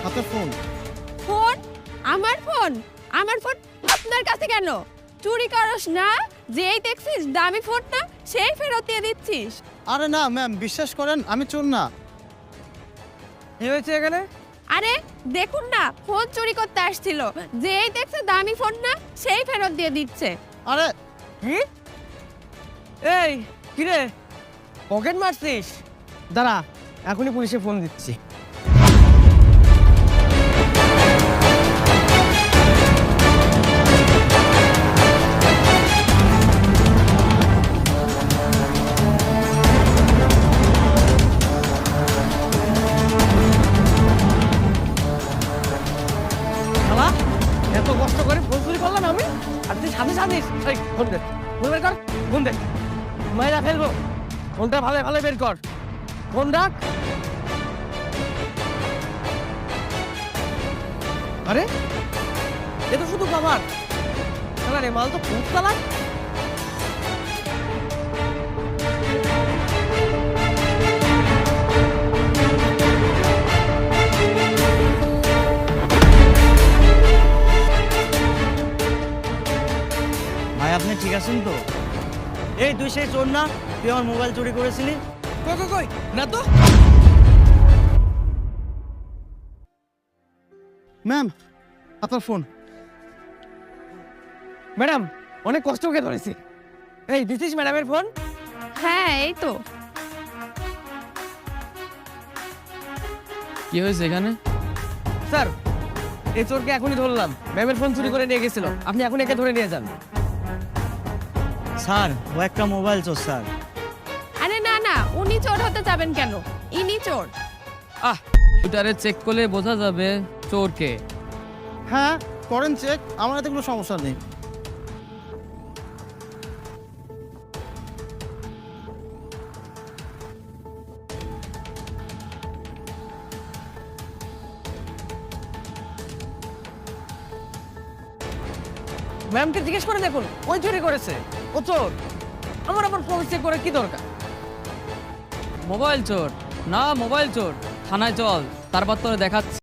আপনার phone. Phone? আমার phone? আমার ফোন আপনার কাছে কেন? চুরি করস না? যেই দেখছিস দামি ফোন না, সেই ফেরত দিয়ে দিচ্ছিস। আরে না ম্যাম, বিশ্বাস করেন আমি চোর না। কি হয়েছে এখানে? আরে দেখুন না, ফোন চুরি করতে আসছিল, যেই দেখছে দামি ফোন না, সেই ফেরত দিয়ে দিচ্ছে। আরে কি? এই কিরে, পকেট মারছিস? দাঁড়া, এখনই পুলিশে ফোন দিচ্ছি। শালা, এত কষ্ট করে ফোন চুরি করলাম আমি, আর তুই সাথে সাথিস? এই ফোন দে, ফোন বের কর, ফোন দে, মাইরা ফেলবো। ফোনটা ভালো ভালো বের কর, ফোন রাখ। আরে এ তো শুধু বাবার শালা রে, মাল তো খুব চালাক। ভাই আপনি ঠিক আছেন তো? এই তুই সেই চোর না, তুই আমার মোবাইল চুরি করেছিলি? কই কই কই, না তো। ম্যাম, আপনার ফোন। ম্যাডাম, অনেক কষ্ট করে ধরেছি। এই দিছিস ম্যাডামের ফোন? হ্যাঁ, এই তো। কি হয়েছে এখানে? স্যার, এই চোরকে এখনই ধরলাম, ম্যামের ফোন চুরি করে নিয়ে গেছিল। আপনি এখন একে ধরে নিয়ে যান। স্যার ও একটা মোবাইল চোর স্যার। আরে না না, উনি চোর হতে যাবেন কেন? ইনি চোর। কম্পিউটারে চেক করলে বোঝা যাবে চোরকে। হ্যাঁ করেন চেক, আমার এতে কোনো সমস্যা নেই। ম্যামকে জিজ্ঞেস করে দেখুন, ওই চুরি করেছে, ও চোর। আমার আবার ফোন চেক করে কি দরকার? মোবাইল চোর না, মোবাইল চোর। থানায় চল, তারপর তোরে দেখাচ্ছি।